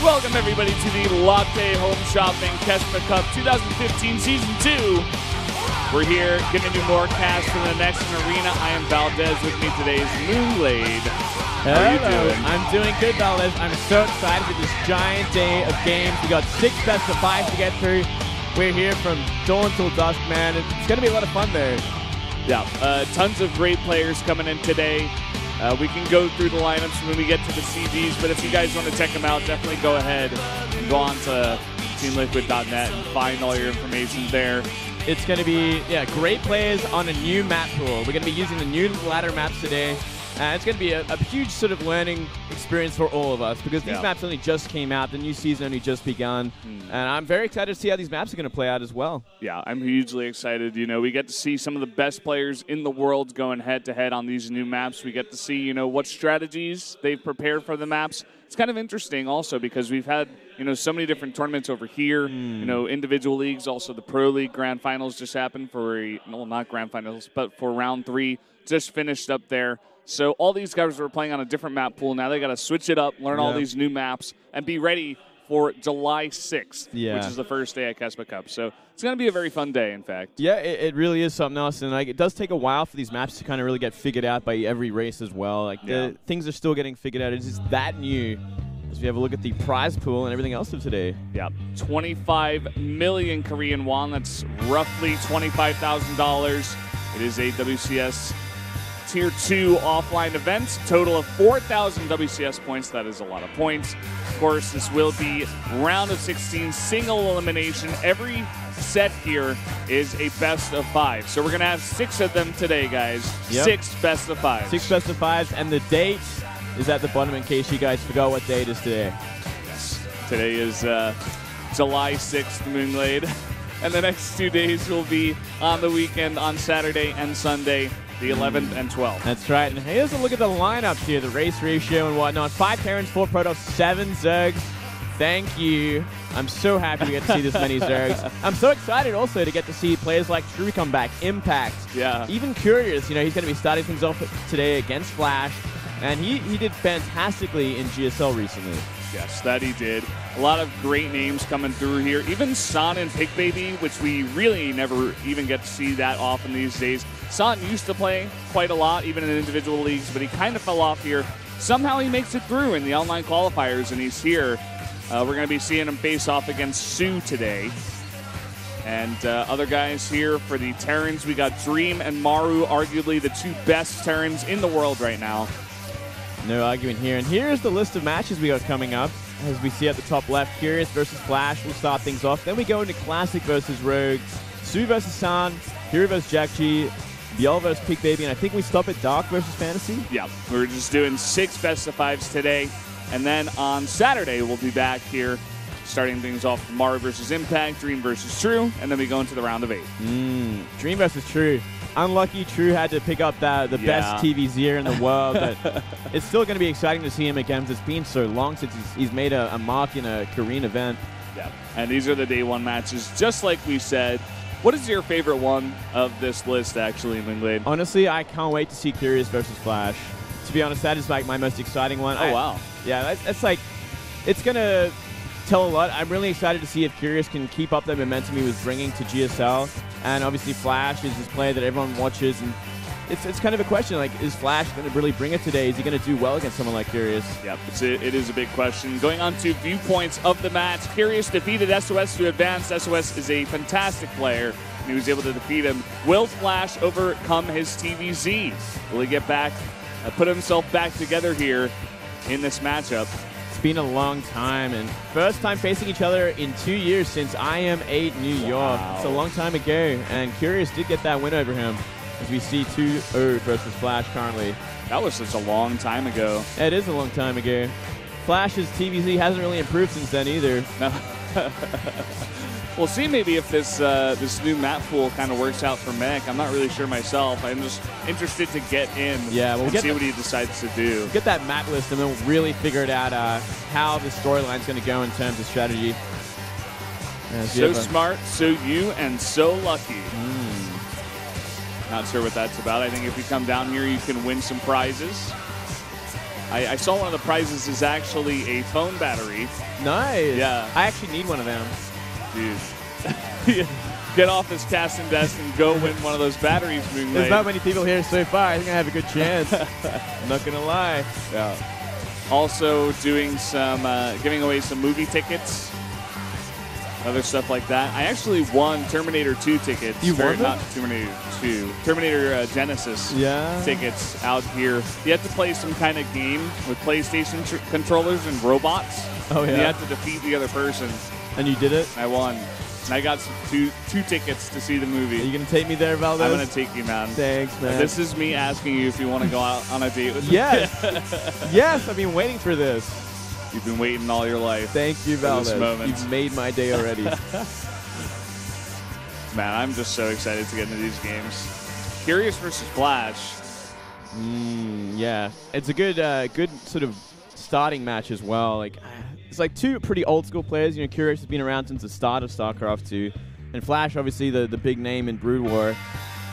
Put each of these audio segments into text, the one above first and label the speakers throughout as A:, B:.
A: Welcome everybody to the Latte Home Shopping KeSPA Cup 2015 Season 2. We're here getting to do more cast from the next arena. I am Valdez. With me today is Moonglade. How are you doing?
B: I'm doing good, Valdez. I'm so excited for this giant day of games. We got 6 best of 5 to get through. We're here from dawn till dusk, man. It's going to be a lot of fun there.
A: Yeah, tons of great players coming in today. We can go through the lineups when we get to the CGs, but if you guys want to check them out, definitely go ahead and go on to teamliquid.net and find all your information there.
B: It's going to be, great players on a new map pool. We're going to be using the new ladder maps today. It's going to be a huge sort of learning experience for all of us because these maps only just came out. The new season only just begun. And I'm very excited to see how these maps are going to play out as well. Yeah,
A: I'm hugely excited. You know, we get to see some of the best players in the world going head-to-head on these new maps. We get to see, you know, what strategies they've prepared for the maps. It's kind of interesting also because we've had, you know, so many different tournaments over here, you know, individual leagues. Also, the Pro League Grand Finals just happened not Grand Finals, but for round 3 just finished up there. So all these guys were playing on a different map pool. Now they got to switch it up, learn all these new maps, and be ready for July 6th, which is the first day at KeSPA Cup. So it's going to be a very fun day, in fact.
B: Yeah, it really is something else. And it does take a while for these maps to kind of really get figured out by every race as well. Things are still getting figured out. It's just that new. As we have a look at the prize pool and everything else of today.
A: Yeah, 25 million Korean won. That's roughly $25,000. It is a WCS Tier 2 offline event. Total of 4,000 WCS points. That is a lot of points. Of course, this will be round of 16, single elimination. Every set here is a best of 5. So we're going to have 6 of them today, guys. 6 best of 5s. 6
B: best of 5s, and the date is at the bottom in case you guys forgot what date is today.
A: Yes. Today is July 6th, Moonglade. And the next 2 days will be on the weekend on Saturday and Sunday, the 11th and 12th.
B: That's right. And here's a look at the lineups here, the race ratio and whatnot. 5 Terrans, 4 Protoss, 7 Zergs. Thank you. I'm so happy we get to see this many Zergs. I'm so excited also to get to see players like True come back, Impact.
A: Yeah.
B: Even Curious, you know, he's going to be starting things off today against Flash. And he did fantastically in GSL recently.
A: Yes, that he did. A lot of great names coming through here. Even San and Pick Baby, which we really never even get to see that often these days. San used to play quite a lot, even in individual leagues, but he kind of fell off here. Somehow he makes it through in the online qualifiers, and he's here. We're going to be seeing him face off against Sue today. And other guys here for the Terrans, we got Dream and Maru, arguably the 2 best Terrans in the world right now.
B: No argument here. And here's the list of matches we got coming up. As we see at the top left, Curious versus Flash will start things off. Then we go into Classic versus Rogue, Sue versus San, Hero versus Jack G, Biel versus Peak Baby, and I think we stop at Dark versus Fantasy.
A: Yeah, we're just doing 6 best of 5s today. And then on Saturday, we'll be back here starting things off with Maru versus Impact, Dream versus True, and then we go into the round of 8.
B: Dream versus True. Unlucky True had to pick up the best TVZer in the world, but it's still going to be exciting to see him again because it's been so long since he's made a mark in a Korean event.
A: Yeah, and these are the day 1 matches, just like we said. What is your favorite one of this list, actually, Moonglade?
B: Honestly, I can't wait to see Curious versus Flash. To be honest, that is like my most exciting one.
A: Oh, wow.
B: Yeah, that's like, it's going to tell a lot. I'm really excited to see if Curious can keep up the momentum he was bringing to GSL. And obviously Flash is this player that everyone watches. And it's kind of a question, like, is Flash going to really bring it today? Is he going to do well against someone like Curious?
A: Yep, it is a big question. Going on to viewpoints of the match, Curious defeated SOS to advance. SOS is a fantastic player, and he was able to defeat him. Will Flash overcome his TVZ? Will he get back, put himself back together here in this matchup?
B: It's been a long time, and first time facing each other in 2 years since IM8 New York. It's a long time ago, and Curious did get that win over him, as we see 2-0 versus Flash currently.
A: That was such a long time ago.
B: It is a long time ago. Flash's TVZ hasn't really improved since then either. No.
A: We'll see maybe if this new map pool kind of works out for Mech. I'm not really sure myself. I'm just interested to get in and see what he decides to do.
B: Get that map list and then we'll really figure it out how the storyline's going to go in terms of strategy.
A: So smart, so you, and so lucky. Not sure what that's about. I think if you come down here, you can win some prizes. I saw one of the prizes is actually a phone battery.
B: Nice.
A: Yeah.
B: I actually need one of them.
A: Dude. Get off this casting desk and go win one of those batteries.
B: There's not many people here so far. I think I have a good chance. I'm not going to lie.
A: Yeah. Also doing some, giving away some movie tickets. Other stuff like that. I actually won Terminator 2 tickets.
B: You won them?
A: Not Terminator 2. Terminator Genesis tickets out here. You have to play some kind of game with PlayStation controllers and robots.
B: Oh, yeah.
A: And you have to defeat the other person.
B: And you did it?
A: I won. And I got two tickets to see the movie.
B: Are you going to take me there, Valdez?
A: I'm going to take you, man.
B: Thanks, man.
A: This is me asking you if you want to go out on a date with me.
B: Yes. Yes, I've been waiting for this.
A: You've been waiting all your life.
B: Thank you, Valdez.
A: This moment.
B: You've made my day already.
A: Man, I'm just so excited to get into these games. Curious versus Flash.
B: Yeah. It's a good sort of starting match as well. Like, it's like two pretty old school players. You know, Curious has been around since the start of Starcraft 2. And Flash, obviously, the big name in Brood War.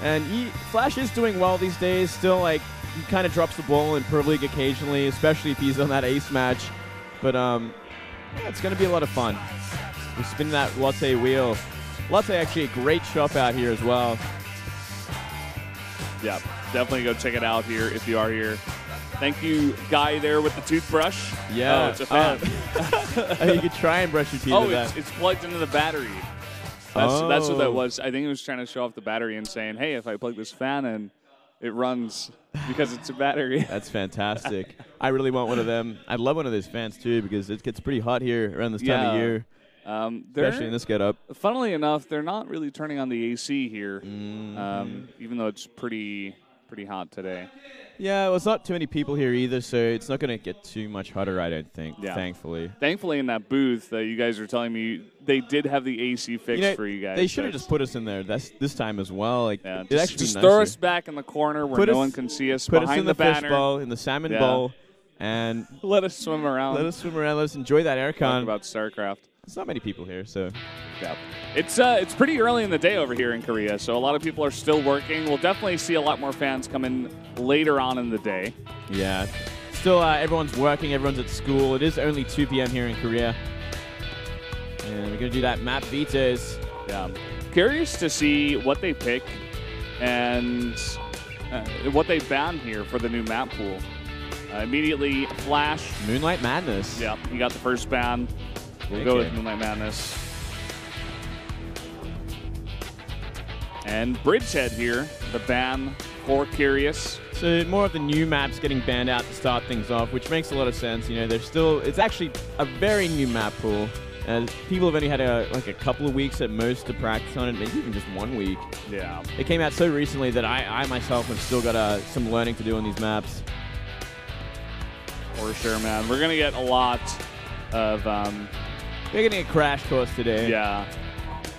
B: And Flash is doing well these days. Still, like, he kind of drops the ball in Pro League occasionally, especially if he's on that ace match. But, yeah, it's going to be a lot of fun. We're spinning that Latte wheel. Latte actually a great shop out here as well.
A: Yeah, definitely go check it out here if you are here. Thank you, guy there with the toothbrush.
B: Yeah.
A: Oh, it's a fan.
B: You could try and brush your teeth with that.
A: It's plugged into the battery. That's what that was. I think it was trying to show off the battery and saying, hey, if I plug this fan in, it runs because it's a battery.
B: That's fantastic. I really want one of them. I'd love one of those fans, too, because it gets pretty hot here around this time of year. Especially in this getup.
A: Funnily enough, they're not really turning on the AC here, even though it's pretty hot today.
B: Yeah, well, it's not too many people here either, so it's not going to get too much hotter, I don't think, thankfully.
A: Thankfully, in that booth, you guys are telling me they did have the AC fixed for you guys.
B: They should have just put us in there this time as well. Like,
A: just throw us back in the corner where no one can see us,
B: put
A: behind
B: us in the
A: banner.
B: fish bowl, in the salmon bowl, and
A: let us swim around.
B: Let us enjoy that aircon.
A: Talk about StarCraft.
B: There's not many people here, so.
A: Yeah. It's pretty early in the day over here in Korea, so a lot of people are still working. We'll definitely see a lot more fans come in later on in the day.
B: Yeah. Still, everyone's working. Everyone's at school. It is only 2 p.m. here in Korea. And we're going to do that map vetoes.
A: Yeah. Curious to see what they pick and what they ban here for the new map pool. Immediately, Flash.
B: Moonlight Madness.
A: Yeah, he got the first ban. We'll go with Moonlight Madness. And Bridgehead here, the ban for Curious.
B: So more of the new maps getting banned out to start things off, which makes a lot of sense. You know, it's actually a very new map pool. People have only had a couple of weeks at most to practice on it, maybe even just 1 week.
A: Yeah.
B: It came out so recently that I myself have still got some learning to do on these maps.
A: For sure, man. We're going to get a lot of...
B: We're getting a crash course today.
A: Yeah.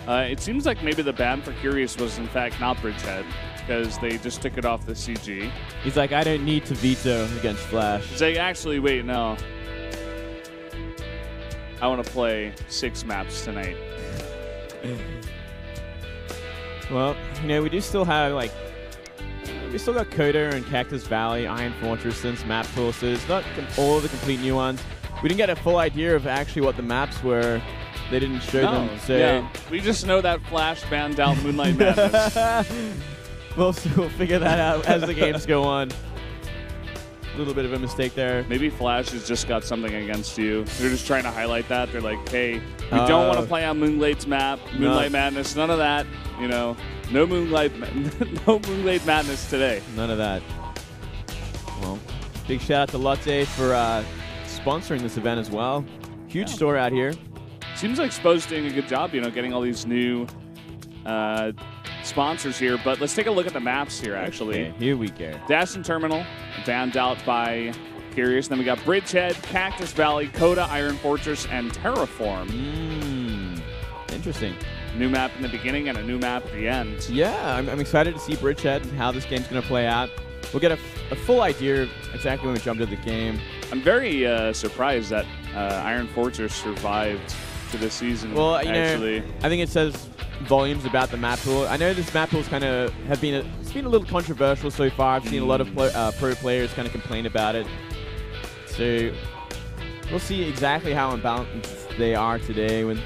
A: It seems like maybe the ban for Curious was, in fact, not Bridgehead, because they just took it off the CG.
B: He's like, I don't need to veto against Flash.
A: He's like, actually, wait, no. I want to play 6 maps tonight.
B: Well, you know, we do still have, we still got Coda and Cactus Valley, Iron Fortress, since map pool, so it's not all of the complete new ones. We didn't get a full idea of actually what the maps were. They didn't show them. So
A: yeah. We just know that Flash banned out Moonlight Madness.
B: We'll figure that out as the games go on. A little bit of a mistake there.
A: Maybe Flash has just got something against you. They're just trying to highlight that. They're like, hey, we don't want to play on Moonlight's map, Moonlight Madness, none of that. You know, no Moonlight Madness today.
B: None of that. Well, big shout out to Latte for sponsoring this event as well. Huge store out here.
A: Seems like Spo's doing a good job, you know, getting all these new sponsors here. But let's take a look at the maps here, actually.
B: Okay, here we go.
A: Dash and Terminal, banned out by Curious. Then we got Bridgehead, Cactus Valley, Coda, Iron Fortress, and Terraform.
B: Interesting.
A: New map in the beginning and a new map at the end.
B: Yeah, I'm excited to see Bridgehead and how this game's going to play out. We'll get a full idea of exactly when we jump into the game.
A: I'm very surprised that Iron Fortress survived to this season.
B: Well,
A: actually,
B: I think it says volumes about the map pool. I know this map pool's kind of it's been a little controversial so far. I've seen a lot of pro players kind of complain about it. So we'll see exactly how unbalanced they are today when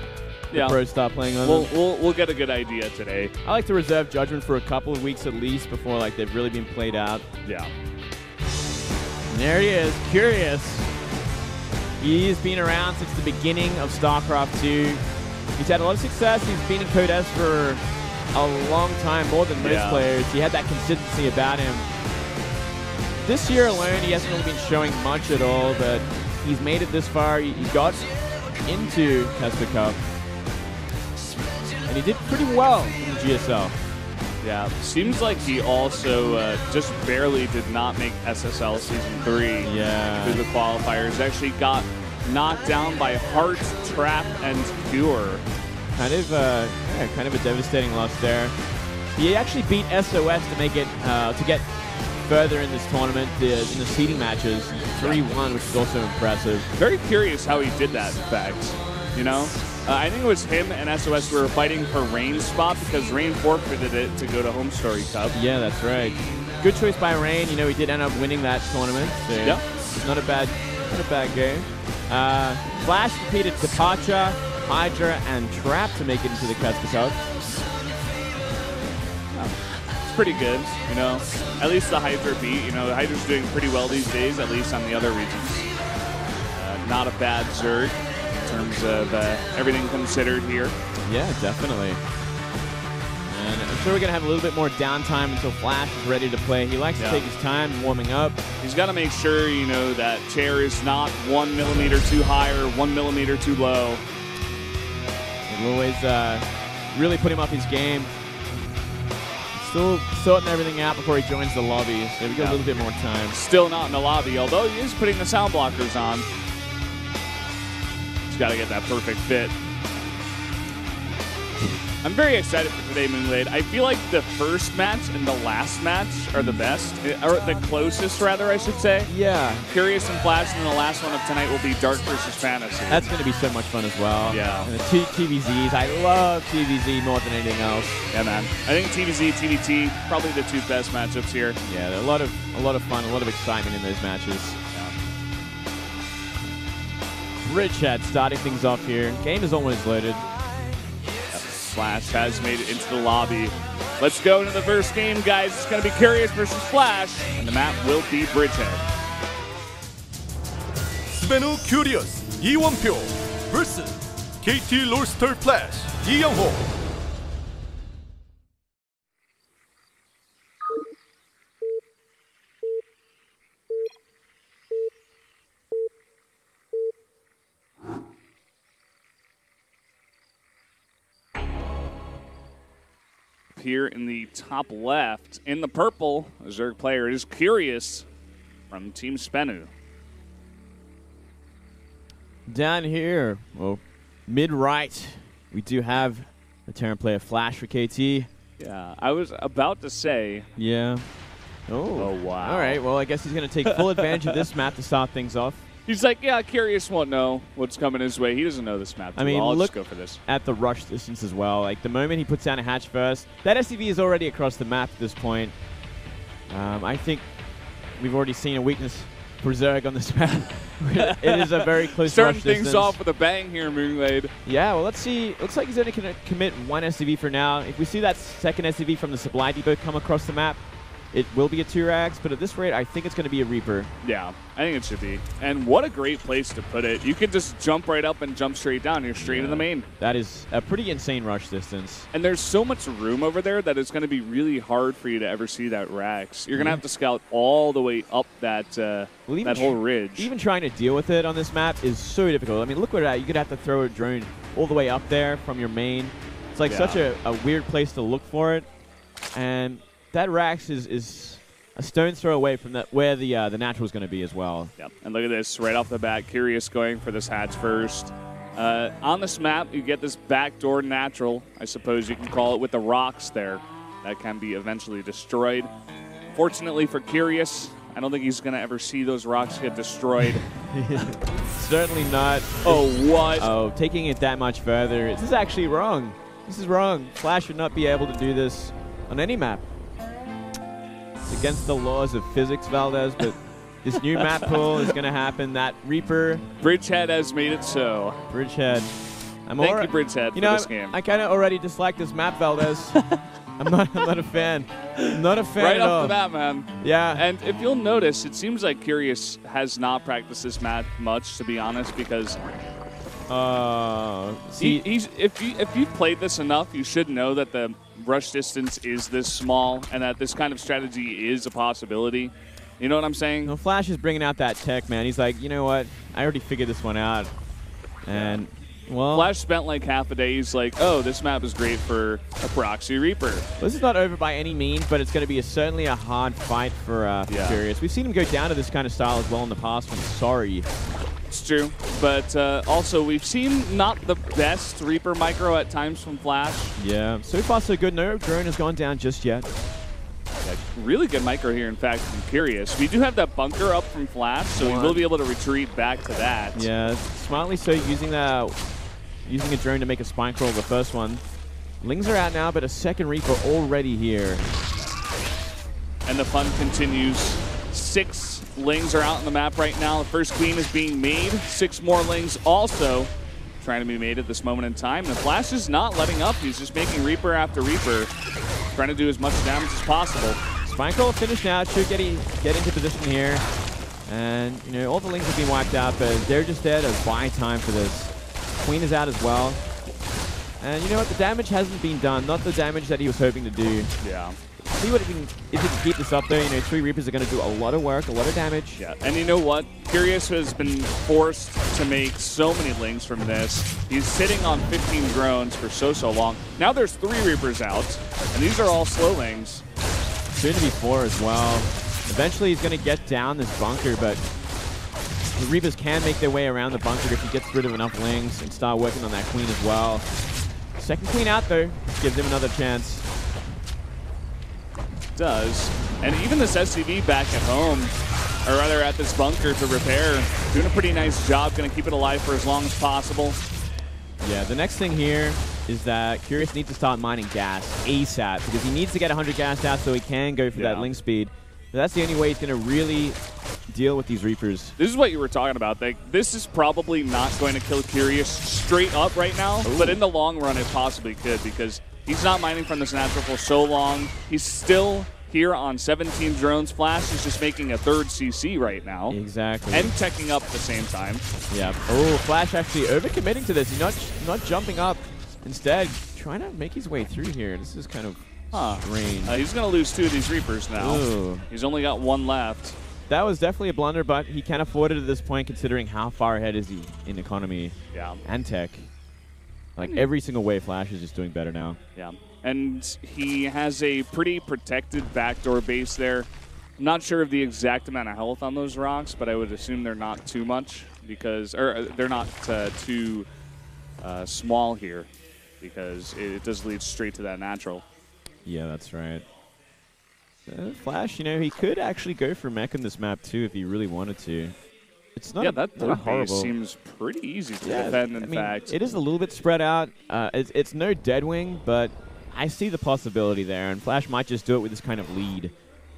B: the pros start playing on them.
A: We'll get a good idea today.
B: I like to reserve judgment for a couple of weeks at least before like they've really been played out.
A: Yeah.
B: And there he is, Curious. He's been around since the beginning of StarCraft 2. He's had a lot of success. He's been in Code S for a long time, more than most players. He had that consistency about him. This year alone, he hasn't really been showing much at all, but he's made it this far. He got into KeSPA Cup, and he did pretty well in the GSL.
A: Yeah, seems like he also just barely did not make SSL Season 3 through the qualifiers. Actually got knocked down by Heart, Trap, and Cure.
B: Kind of a devastating loss there. He actually beat SOS to make it to get further in this tournament in the seeding matches, 3-1, which is also impressive.
A: Very curious how he did that, in fact. You know, I think it was him and SOS who were fighting for Rain's spot because Rain forfeited it to go to Home Story Cup.
B: Yeah, that's right. Good choice by Rain. You know, he did end up winning that tournament. So
A: yeah,
B: not a bad game. Flash defeated Departure, Hydra, and Trap to make it into the KeSPA Cup.
A: It's pretty good, you know. At least the Hydra beat. You know, the Hydra's doing pretty well these days, at least on the other regions. Not a bad Zerg in terms of everything considered here.
B: Yeah, definitely. And I'm sure we're going to have a little bit more downtime until Flash is ready to play. He likes to take his time warming up.
A: He's got to make sure, you know, that chair is not 1 millimeter too high or 1 millimeter too low.
B: It'll always really put him up his game. Still sorting everything out before he joins the lobby, so we got a little bit more time.
A: Still not in the lobby, although he is putting the sound blockers on. He's got to get that perfect fit. I'm very excited for today, Moonblade. I feel like the first match and the last match are the best, or the closest, rather, I should say.
B: Yeah.
A: Curious and Flash, and then the last one of tonight will be Dark versus Fantasy.
B: That's going to be so much fun as well.
A: Yeah.
B: And the two TVZs. I love TVZ more than anything else.
A: Yeah, man. I think TVZ, TVT, probably the two best matchups here.
B: Yeah, a lot of fun, a lot of excitement in those matches. Bridgehead starting things off here. Game is almost loaded.
A: Flash has made it into the lobby. Let's go into the first game, guys. It's going to be Curious versus Flash, and the map will be Bridgehead.
C: 스베누 큐리어스 이원표 vs KT 롤스터 플래시 이영호.
A: Here in the top left, in the purple, a Zerg player is Curious from Team Spenu.
B: Down here, well, mid-right, we do have the Terran player Flash for KT.
A: Yeah, I was about to say.
B: Yeah.
A: Oh, wow.
B: All right, well, I guess he's going to take full advantage of this map to start things off.
A: He's like, yeah, Curious won't know what's coming his way. He doesn't know this map too well. I'll
B: look
A: just go for this.
B: At the rush distance as well. Like, the moment he puts down a hatch first, that SCV is already across the map at this point. I think we've already seen a weakness for Zerg on this map. It is a very close
A: Starting
B: rush
A: things
B: distance.
A: off with a bang here, Moonblade.
B: Yeah, well, let's see. Looks like he's only going to commit one SCV for now. If we see that second SCV from the Supply Depot come across the map, it will be a 2-rags, but at this rate, I think it's going to be a Reaper.
A: Yeah, I think it should be. And what a great place to put it. You can just jump right up and jump straight down. You're straight in the main.
B: That is a pretty insane rush distance.
A: And there's so much room over there that it's going to be really hard for you to ever see that rags. You're going to have to scout all the way up that that whole ridge.
B: Even trying to deal with it on this map is so difficult. I mean, look what you're going to have to throw a drone all the way up there from your main. It's like such a weird place to look for it. And that rags is a stone's throw away from where the natural is going to be as well.
A: Yep. And look at this right off the bat. Curious going for this hatch first. On this map, you get this backdoor natural, I suppose you can call it, with the rocks there. That can be eventually destroyed. Fortunately for Curious, I don't think he's going to ever see those rocks get destroyed.
B: Certainly not.
A: Oh, what?
B: Oh, taking it that much further. This is actually wrong. This is wrong. Flash should not be able to do this on any map. It's against the laws of physics, Valdez, but This new map pool is going to happen. That Reaper.
A: Bridgehead has made it so.
B: Bridgehead.
A: Thank you, Bridgehead, for this game.
B: I kind of already dislike this map, Valdez. I'm not a fan. Not a fan
A: right
B: at all.
A: off the bat, man.
B: Yeah.
A: And if you'll notice, it seems like Curious has not practiced this map much, to be honest, because if you've played this enough, you should know that the rush distance is this small and that this kind of strategy is a possibility. You know what I'm saying?
B: No, Flash is bringing out that tech, man. He's like, you know what? I already figured this one out. And, well...
A: Flash spent like half a day. He's like, oh, this map is great for a Proxy Reaper.
B: This is not over by any means, but it's going to be certainly a hard fight for Furious. We've seen him go down to this kind of style as well in the past from Sorry.
A: It's true. But also, we've seen not the best Reaper micro at times from Flash.
B: Yeah. So far, so good. No drone has gone down just yet.
A: Yeah, really good micro here, in fact, from Curious. We do have that bunker up from Flash, so we will be able to retreat back to that.
B: Yeah, smartly so, using a drone to make a spine crawl, the first one. Lings are out now, but a second Reaper already here.
A: And the fun continues. 6 Lings are out on the map right now. The first queen is being made. 6 more Lings also trying to be made at this moment in time. And the Flash is not letting up. He's just making Reaper after Reaper, trying to do as much damage as possible.
B: Spine crawl finished now. Should get into position here. And, you know, all the Lings have been wiped out, but they're just there to buy time for this. Queen is out as well. And you know what? The damage hasn't been done. Not the damage that he was hoping to do.
A: Yeah.
B: See what if he can keep this up there. You know, 3 Reapers are going to do a lot of work, a lot of damage.
A: Yeah, and you know what? Curious has been forced to make so many Lings from this. He's sitting on 15 drones for so long. Now there's 3 Reapers out, and these are all slow Lings.
B: Soon to be 4 as well. Eventually he's going to get down this bunker, but the Reapers can make their way around the bunker if he gets rid of enough Lings and start working on that Queen as well. Second Queen out though, gives him another chance.
A: Does. And even this SCV back at home, or rather at this bunker to repair, doing a pretty nice job, going to keep it alive for as long as possible.
B: Yeah, the next thing here is that Curious needs to start mining gas ASAP because he needs to get 100 gas out so he can go for that Ling speed. But that's the only way he's going to really deal with these Reapers.
A: This is what you were talking about. Like, this is probably not going to kill Curious straight up right now, but in the long run it possibly could because he's not mining from this natural for so long. He's still here on 17 drones. Flash is just making a 3rd CC right now.
B: Exactly.
A: And teching up at the same time.
B: Yeah. Oh, Flash actually overcommitting to this. He's not jumping up. Instead, trying to make his way through here. This is kind of strange.
A: He's going to lose 2 of these Reapers now.
B: Ooh.
A: He's only got 1 left.
B: That was definitely a blunder, but he can afford it at this point considering how far ahead is he in economy and tech. Like, every single way, Flash is just doing better now.
A: Yeah. And he has a pretty protected backdoor base there. I'm not sure of the exact amount of health on those rocks, but I would assume they're not too much because, or they're not too small here because it does lead straight to that natural.
B: Yeah, that's right. Flash, you know, he could actually go for mech in this map too if he really wanted to. It's not
A: that
B: not
A: base seems pretty easy to defend, in fact.
B: It is a little bit spread out. It's no Deadwing, but I see the possibility there, and Flash might just do it with this kind of lead.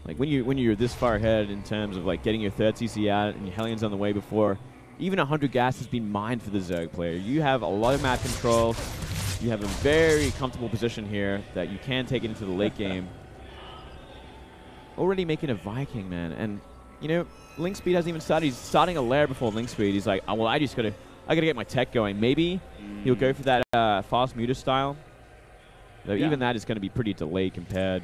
B: Like when you're this far ahead in terms of like getting your 3rd CC out and your Hellion's on the way before even 100 gas has been mined for the Zerg player. You have a lot of map control. You have a very comfortable position here that you can take it into the late game. Already making a Viking, man, and you know, Ling speed hasn't even started. He's starting a lair before Ling speed. He's like, oh, well, I gotta get my tech going. Maybe he'll go for that fast muter style. Though even that is going to be pretty delayed compared.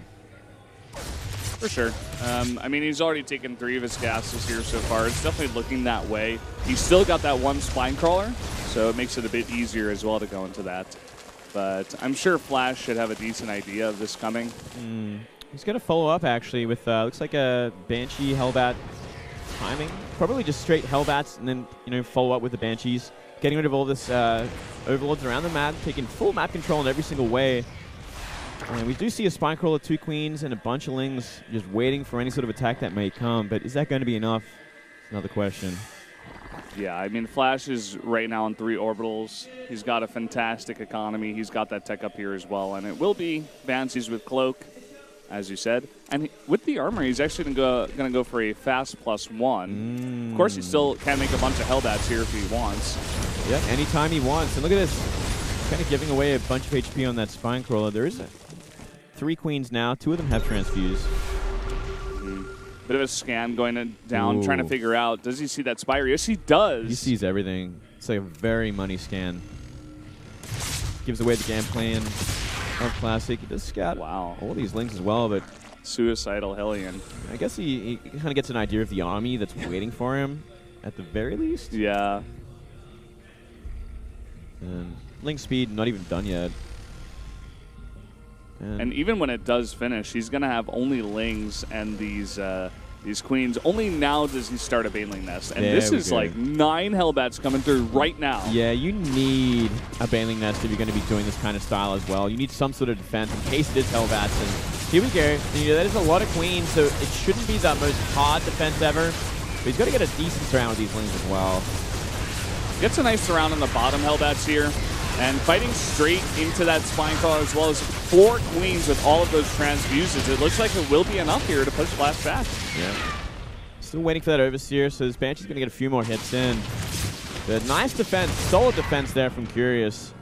A: For sure. I mean, he's already taken 3 of his gases here so far. It's definitely looking that way. He's still got that 1 spine crawler, so it makes it a bit easier as well to go into that. But I'm sure Flash should have a decent idea of this coming.
B: He's going to follow up, actually, with looks like a Banshee Hellbat timing. Probably just straight Hellbats and then, you know, follow up with the Banshees. Getting rid of all this Overlords around the map, taking full map control in every single way. And we do see a Spine Crawler, 2 Queens, and a bunch of Lings just waiting for any sort of attack that may come. But is that going to be enough? It's another question.
A: Yeah, I mean, Flash is right now on 3 orbitals. He's got a fantastic economy. He's got that tech up here as well. And it will be Banshees with Cloak. as you said. And with the armor, he's actually going to go for a fast +1. Of course, he still can make a bunch of Hellbats here if he wants.
B: Yep, anytime he wants. And look at this. Kind of giving away a bunch of HP on that Spine Crawler. There is 3 queens now. 2 of them have transfuse.
A: Bit of a scan going down, trying to figure out, does he see that Spire? Yes, he does.
B: He sees everything. It's like a very money scan. Gives away the game plan of Classic. He does scout all these links as well, but
A: Suicidal Hellion.
B: I guess he kind of gets an idea of the army that's waiting for him, at the very least.
A: Yeah.
B: And link speed, not even done yet.
A: And even when it does finish, he's going to have only Lings and these queens. Only now does he start a Baneling Nest. And this is like 9 Hellbats coming through right now.
B: Yeah, you need a Baneling Nest if you're going to be doing this kind of style as well. You need some sort of defense in case it is Hellbats. And here we go. And, that is a lot of queens, so it shouldn't be the most hard defense ever. But he's got to get a decent surround with these Lings as well.
A: Gets a nice surround on the bottom Hellbats here. And fighting straight into that Spine Crawler as well as 4 queens with all of those transfuses. It looks like it will be enough here to push Flash back.
B: Yeah. Still waiting for that Overseer, so this Banshee's going to get a few more hits in. But nice defense, solid defense there from Curious.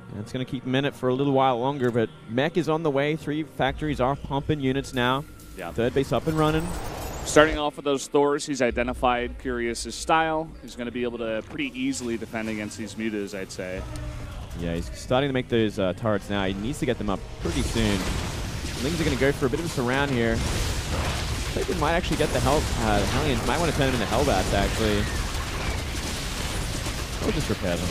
B: And it's going to keep him in it for a little while longer, but Mech is on the way. 3 factories are pumping units now.
A: Yeah.
B: Third base up and running.
A: Starting off with those Thors, he's identified Curious's style. He's going to be able to pretty easily defend against these Mutas, I'd say.
B: Yeah, he's starting to make those turrets now. He needs to get them up pretty soon. Lings are going to go for a bit of a surround here. I think they might actually get the Hellions. Might want to turn them into Hellbats, actually. Or just repair them.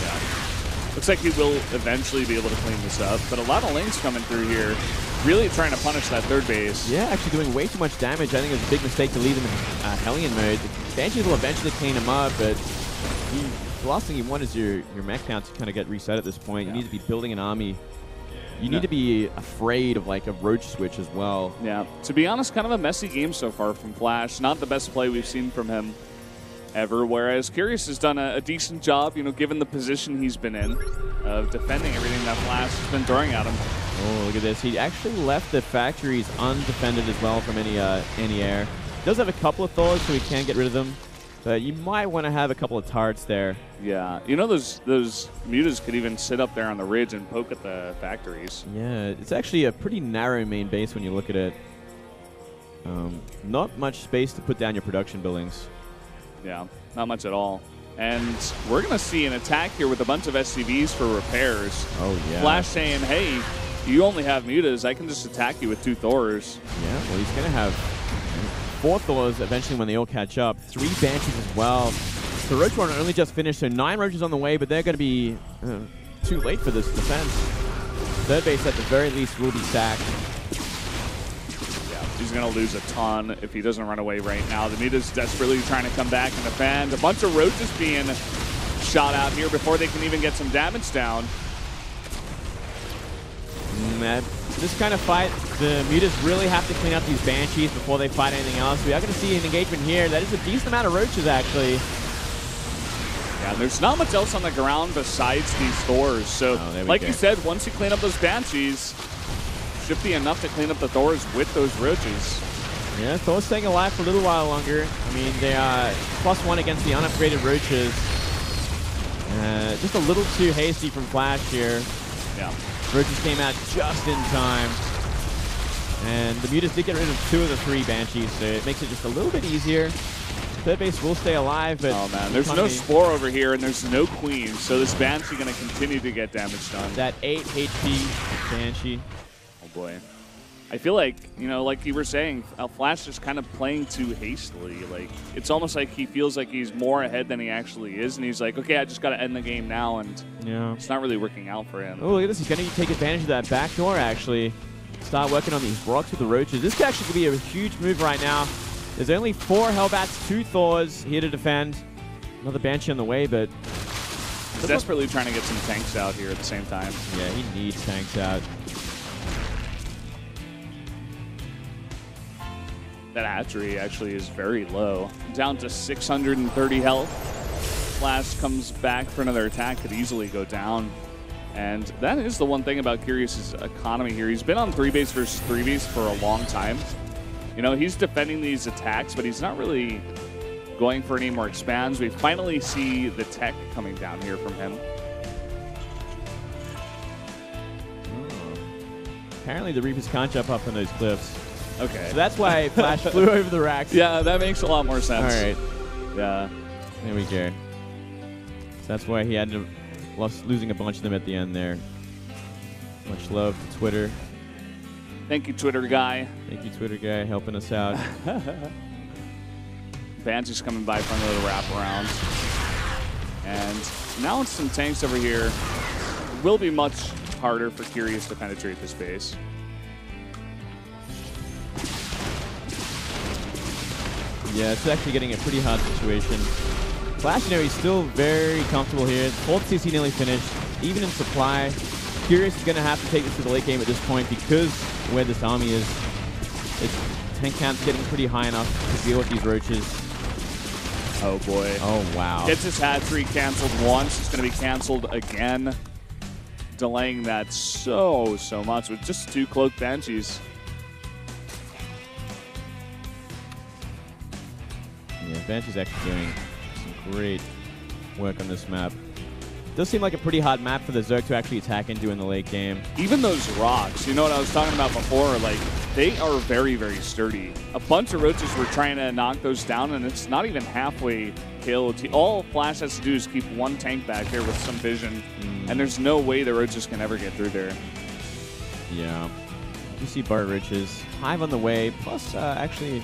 A: Yeah. Looks like he will eventually be able to clean this up, but a lot of Lings coming through here. Really trying to punish that third base.
B: Yeah, actually doing way too much damage. I think it was a big mistake to leave him in Hellion mode. The Banshees will eventually clean him up, but the last thing you want is your mech count to kind of get reset at this point. You need to be building an army. You need to be afraid of like a roach switch as well.
A: Yeah, to be honest, kind of a messy game so far from Flash. Not the best play we've seen from him ever, whereas Curious has done a decent job, given the position he's been in, of defending everything that Flash has been throwing at him.
B: Oh, look at this. He actually left the factories undefended as well from any air. He does have a couple of Thors, so he can get rid of them. But you might want to have a couple of turrets there.
A: Yeah, those Mutas could even sit up there on the ridge and poke at the factories.
B: Yeah, it's actually a pretty narrow main base when you look at it. Not much space to put down your production buildings.
A: Yeah, not much at all. And we're going to see an attack here with a bunch of SCVs for repairs.
B: Oh, yeah.
A: Flash saying, hey, you only have Mutas. I can just attack you with 2 Thors.
B: Yeah, well, he's going to have 4 Thors eventually when they all catch up. 3 Banshees as well. The Roach Runner only just finished, so 9 Roaches on the way, but they're going to be too late for this defense. Third base, at the very least, will be sacked.
A: Yeah, he's going to lose a ton if he doesn't run away right now. The Muta's desperately trying to come back and defend. A bunch of Roaches being shot out here before they can even get some damage down.
B: This kind of fight, the Mutas really have to clean up these Banshees before they fight anything else. We are going to see an engagement here. That is a decent amount of Roaches, actually.
A: Yeah, there's not much else on the ground besides these Thors. So, like you said, once you clean up those Banshees, should be enough to clean up the Thors with those Roaches.
B: Yeah, Thor's staying alive for a little while longer. I mean, they are +1 against the unupgraded Roaches. Just a little too hasty from Flash here.
A: Yeah.
B: Roaches came out just in time. And the Mutas did get rid of 2 of the 3 Banshees, so it makes it just a little bit easier. Third base will stay alive, but...
A: Oh, man, there's no Spore over here, and there's no Queen, so this Banshee going to continue to get damage done.
B: That 8 HP Banshee.
A: Oh, boy. I feel like, like you were saying, Flash is kind of playing too hastily. Like, it's almost like he feels like he's more ahead than he actually is, and he's like, okay, I just got to end the game now, and it's not really working out for him.
B: Oh, look at this. He's going to take advantage of that back door, actually. Start working on these rocks with the Roaches. This could actually be a huge move right now. There's only 4 Hellbats, 2 Thors here to defend. Another Banshee on the way, but...
A: He's desperately trying to get some tanks out here at the same time.
B: Yeah, he needs tanks out.
A: That hatchery actually is very low. Down to 630 health. Flash comes back for another attack, could easily go down. And that is the one thing about Curious's economy here. He's been on 3-base versus 3-base for a long time. You know, he's defending these attacks, but he's not really going for any more expands. We finally see the tech coming down here from him.
B: Apparently the Reapers can't jump up on those cliffs.
A: Okay.
B: So that's why Flash flew over the racks.
A: Yeah, that makes a lot more sense.
B: All right.
A: Yeah.
B: There we go. So that's why he ended up losing a bunch of them at the end there. Much love to Twitter.
A: Thank you, Twitter guy.
B: Thank you, Twitter guy, helping us out.
A: Banshee coming by for a little wraparound. And now it's some tanks over here. It will be much harder for Curious to penetrate this base.
B: Yeah, it's actually getting a pretty hard situation. Flash, you know, he's still very comfortable here. Fourth CC nearly finished. Even in supply, Curious is going to have to take this to the late game at this point because where this army is, its tank count's getting pretty high enough to deal with these roaches.
A: Oh boy.
B: Oh wow.
A: Gets his hat trick canceled once. It's going to be canceled again. Delaying that so much with just 2 cloaked Banshees.
B: Yeah, Banshee's actually doing some great work on this map. Does seem like a pretty hard map for the Zerg to actually attack into in the late game.
A: Even those rocks, you know what I was talking about before, like, they are very, very sturdy. A bunch of roaches were trying to knock those down, and it's not even halfway killed. All Flash has to do is keep 1 tank back there with some vision, and there's no way the roaches can ever get through there.
B: Yeah. You see Bar Riches. Hive on the way, plus actually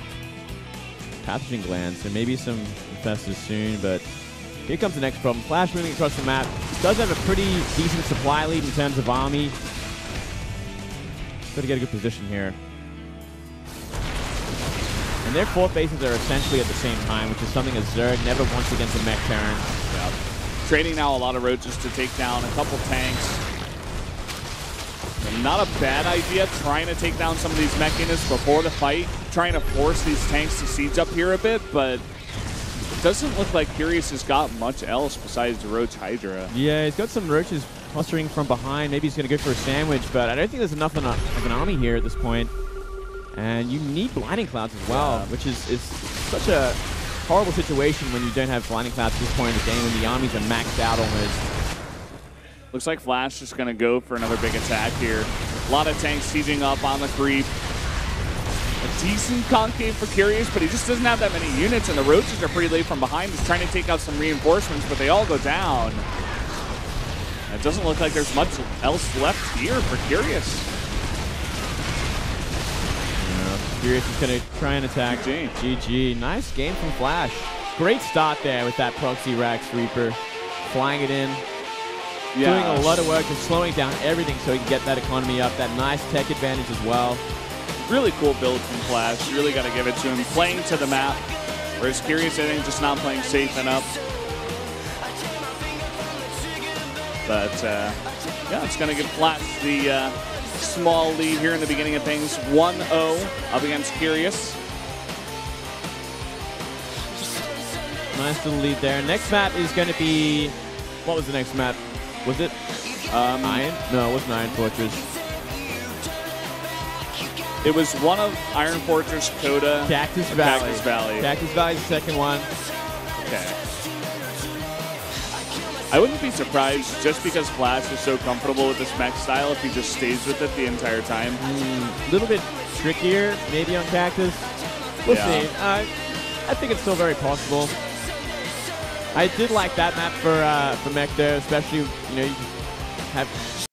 B: pathogen glands, so maybe some infestors soon, but here comes the next problem. Flash moving across the map. Does have a pretty decent supply lead in terms of army. Got to get a good position here. And their 4 bases are essentially at the same time, which is something a Zerg never wants against a mech Terran.
A: Yep. Trading now a lot of roaches to take down a couple tanks. And not a bad idea trying to take down some of these mech units before the fight. Trying to force these tanks to siege up here a bit, but it doesn't look like Curious has got much else besides the Roach Hydra.
B: Yeah, he's got some roaches clustering from behind. Maybe he's going to go for a sandwich, but I don't think there's enough of an army here at this point. And you need Blinding Clouds as well, which is such a horrible situation when you don't have Blinding Clouds at this point in the game when the armies are maxed out almost.
A: Looks like Flash is going to go for another big attack here. A lot of tanks sieging up on the creep. A decent concave for Curious, but he just doesn't have that many units, and the roaches are pretty late from behind. He's trying to take out some reinforcements, but they all go down. It doesn't look like there's much else left here for Curious.
B: Curious is going to try and attack. GG. Nice game from Flash. Great start there with that proxy Rax Reaper. Flying it in. Yeah. Doing a lot of work and slowing down everything so he can get that economy up. That nice tech advantage as well.
A: Really cool build from Flash. You really got to give it to him. Playing to the map. Whereas Curious, I think, just not playing safe enough. But, yeah, it's going to give Flash the small lead here in the beginning of things. 1-0 up against Curious.
B: Nice little lead there. Next map is going to be... What was the next map? Was it Iron? No, it wasn't Iron Fortress.
A: It was one of Iron Fortress, Coda,
B: Cactus Valley.
A: Cactus Valley.
B: Cactus Valley is the second one.
A: Okay. I wouldn't be surprised just because Flash is so comfortable with this mech style if he just stays with it the entire time.
B: A little bit trickier, maybe on Cactus. We'll see. I think it's still very possible. I did like that map for mech though, especially you have